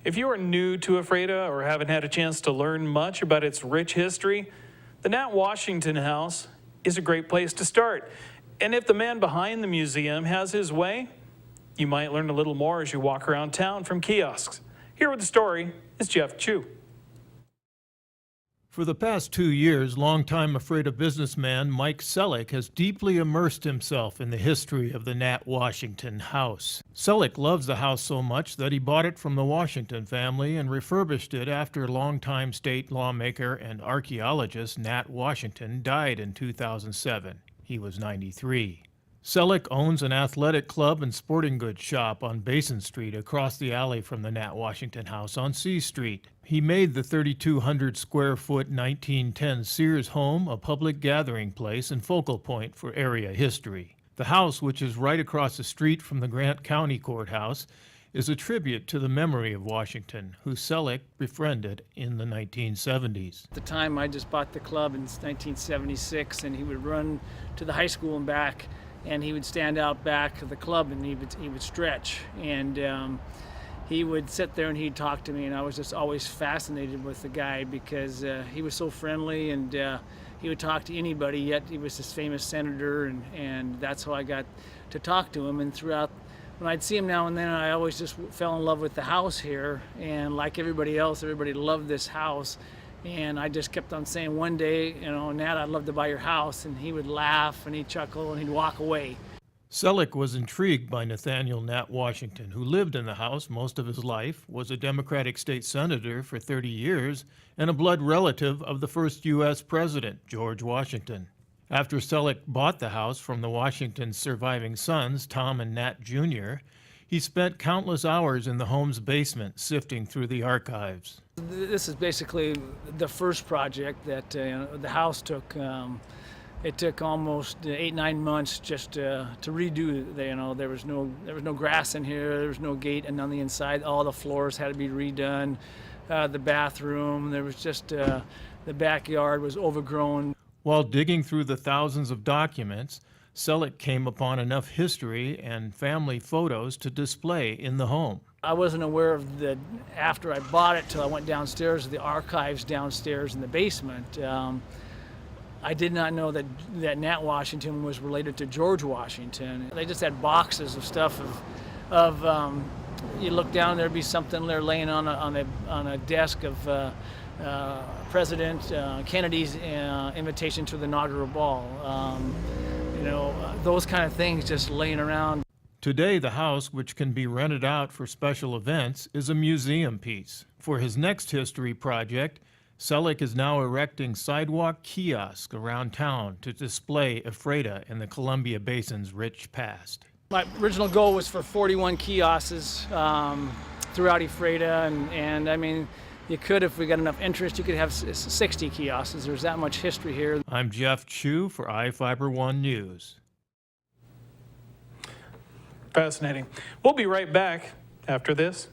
If you are new to Ephrata or haven't had a chance to learn much about its rich history, the Nat Washington House is a great place to start. And if the man behind the museum has his way, you might learn a little more as you walk around town from kiosks. Here with the story is Jeff Chu. For the past 2 years, longtime Ephrata businessman Mike Selleck has deeply immersed himself in the history of the Nat Washington House. Selleck loves the house so much that he bought it from the Washington family and refurbished it after longtime state lawmaker and archaeologist Nat Washington died in 2007. He was 93. Selleck owns an athletic club and sporting goods shop on Basin Street across the alley from the Nat Washington House on C Street. He made the 3,200 square foot 1910 Sears home a public gathering place and focal point for area history. The house, which is right across the street from the Grant County Courthouse, is a tribute to the memory of Washington, who Selleck befriended in the 1970s. At the time, I just bought the club in 1976, and he would run to the high school and back, and he would stand out back of the club, and he would stretch, and he would sit there and he'd talk to me, and I was just always fascinated with the guy because he was so friendly, and he would talk to anybody, yet he was this famous senator, and that's how I got to talk to him. And throughout, when I'd see him now and then, I always just fell in love with the house here, and like everybody else, everybody loved this house. And I just kept on saying, one day, you know, Nat, I'd love to buy your house. And he would laugh and he'd chuckle and he'd walk away. Selleck was intrigued by Nathaniel Nat Washington, who lived in the house most of his life, was a Democratic state senator for 30 years, and a blood relative of the first U.S. president, George Washington. After Selleck bought the house from the Washington's surviving sons, Tom and Nat Jr., he spent countless hours in the home's basement sifting through the archives. This is basically the first project that the house took. It took almost 8-9 months just to redo. There was no grass in here. There was no gate, and on the inside, all the floors had to be redone. The bathroom, there was just the backyard was overgrown. While digging through the thousands of documents, Selleck came upon enough history and family photos to display in the home. I wasn't aware of after I bought it till I went downstairs to the archives downstairs in the basement. I did not know that Nat Washington was related to George Washington. They just had boxes of stuff you look down, there'd be something there laying on a desk of President Kennedy's invitation to the inaugural ball. Those kind of things just laying around. Today, the house, which can be rented out for special events, is a museum piece. For his next history project, Selleck is now erecting sidewalk kiosks around town to display Ephrata and the Columbia Basin's rich past. My original goal was for 41 kiosks throughout Ephrata, and I mean, you could, if we got enough interest, you could have 60 kiosks. There's that much history here. I'm Jeff Chu for iFIBER 1 News. Fascinating. We'll be right back after this.